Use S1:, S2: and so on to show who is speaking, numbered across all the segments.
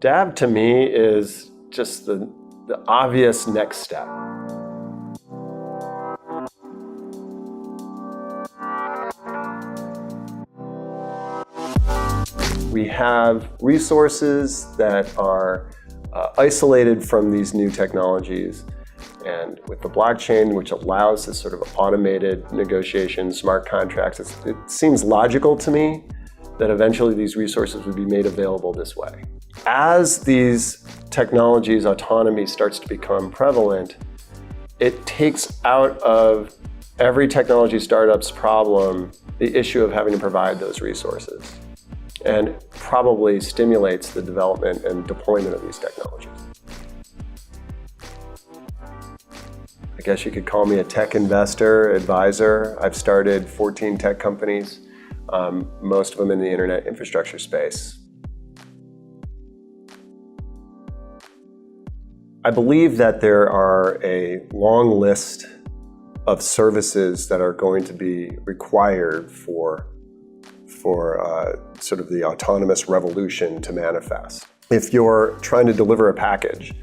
S1: DAV to me is just the obvious next step. We have resources that are isolated from these new technologies, and with the blockchain, which allows this sort of automated negotiation, smart contracts, it seems logical to me that eventually these resources would be made available this way. As these technologies, autonomy starts to become prevalent, it takes out of every technology startup's problem the issue of having to provide those resources, and probably stimulates the development and deployment of these technologies. I guess you could call me a tech investor, advisor. I've started 14 tech companies, most of them in the internet infrastructure space. I believe that there are a long list of services that are going to be required for sort of the autonomous revolution to manifest. If you're trying to deliver a package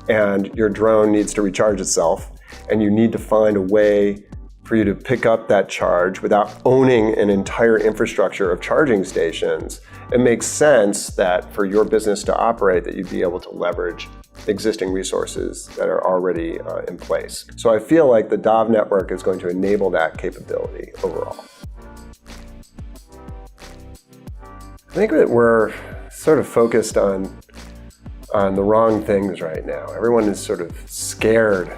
S1: and your drone needs to recharge itself, and you need to find a way for you to pick up that charge without owning an entire infrastructure of charging stations, it makes sense that for your business to operate, that you'd be able to leverage existing resources that are already in place. So I feel like the DAV network is going to enable that capability overall. I think that we're sort of focused on the wrong things right now. Everyone is sort of scared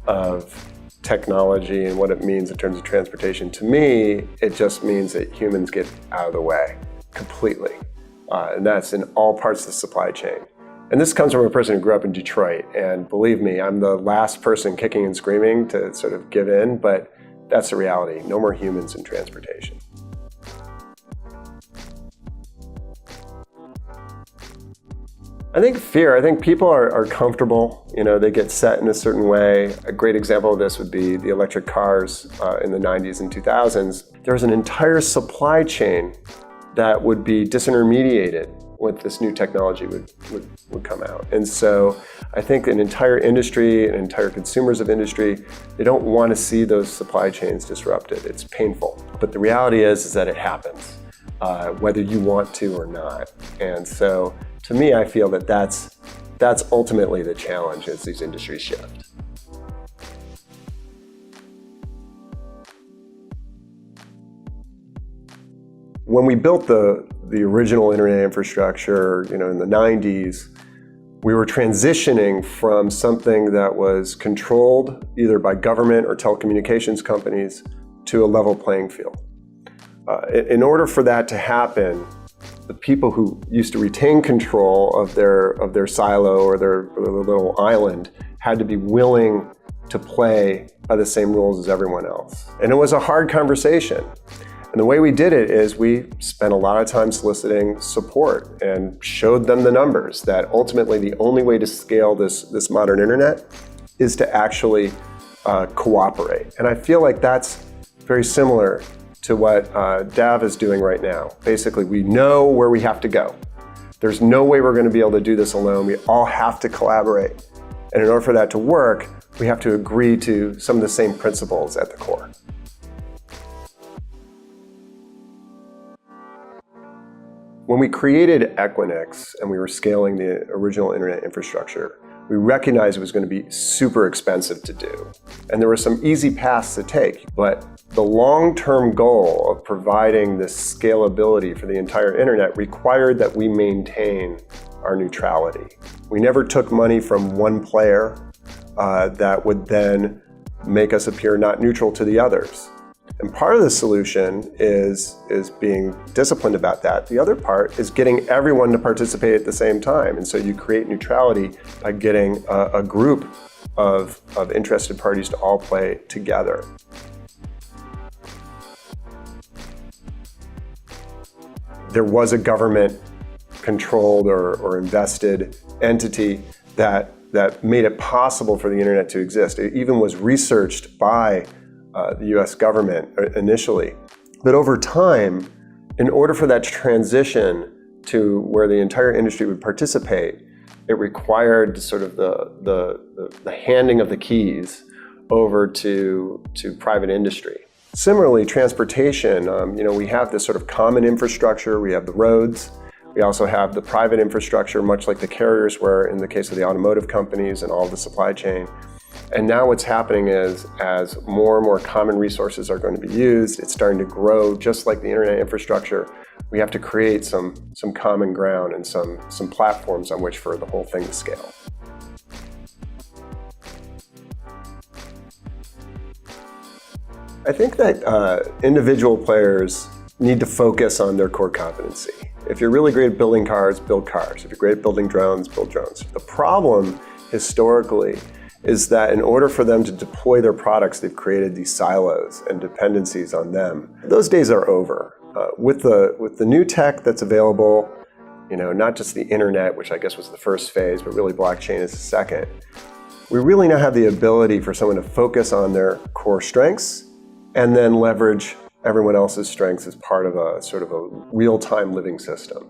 S1: of technology and what it means in terms of transportation. To me, it just means that humans get out of the way completely. And that's in all parts of the supply chain. And this comes from a person who grew up in Detroit. And believe me, I'm the last person kicking and screaming to sort of give in, but that's the reality. No more humans in transportation. I think fear. I think people are comfortable. You know, they get set in a certain way. A great example of this would be the electric cars in the 90s and 2000s. There was an entire supply chain that would be disintermediated when this new technology would come out. And so I think an entire industry and entire consumers of industry, they don't want to see those supply chains disrupted. It's painful. But the reality is that it happens, whether you want to or not. And so to me, I feel that that's ultimately the challenge as these industries shift. When we built the original internet infrastructure, in the 90s, we were transitioning from something that was controlled either by government or telecommunications companies to a level playing field. In order for that to happen, the people who used to retain control of their silo or their little island had to be willing to play by the same rules as everyone else. And it was a hard conversation. And the way we did it is we spent a lot of time soliciting support and showed them the numbers that ultimately the only way to scale this modern internet is to actually cooperate. And I feel like that's very similar to what DAV is doing right now. Basically, we know where we have to go. There's no way we're going to be able to do this alone. We all have to collaborate. And in order for that to work, we have to agree to some of the same principles at the core. When we created Equinix and we were scaling the original internet infrastructure, we recognized it was going to be super expensive to do. And there were some easy paths to take, but the long-term goal of providing this scalability for the entire internet required that we maintain our neutrality. We never took money from one player that would then make us appear not neutral to the others. And part of the solution is being disciplined about that. The other part is getting everyone to participate at the same time. And so you create neutrality by getting a group of interested parties to all play together. There was a government-controlled or invested entity that made it possible for the internet to exist. It even was researched by the US government initially. But over time, in order for that transition to where the entire industry would participate, it required sort of the handing of the keys over to private industry. Similarly, transportation, we have this sort of common infrastructure. We have the roads. We also have the private infrastructure, much like the carriers were in the case of the automotive companies and all of the supply chain. And now what's happening is, as more and more common resources are going to be used, it's starting to grow just like the internet infrastructure. We have to create some common ground and some platforms on which for the whole thing to scale. I think that individual players need to focus on their core competency. If you're really great at building cars, build cars. If you're great at building drones, build drones. The problem historically is that in order for them to deploy their products, they've created these silos and dependencies on them. Those days are over. With the new tech that's available, not just the internet, which I guess was the first phase, but really blockchain is the second, we really now have the ability for someone to focus on their core strengths and then leverage everyone else's strengths as part of a sort of a real-time living system.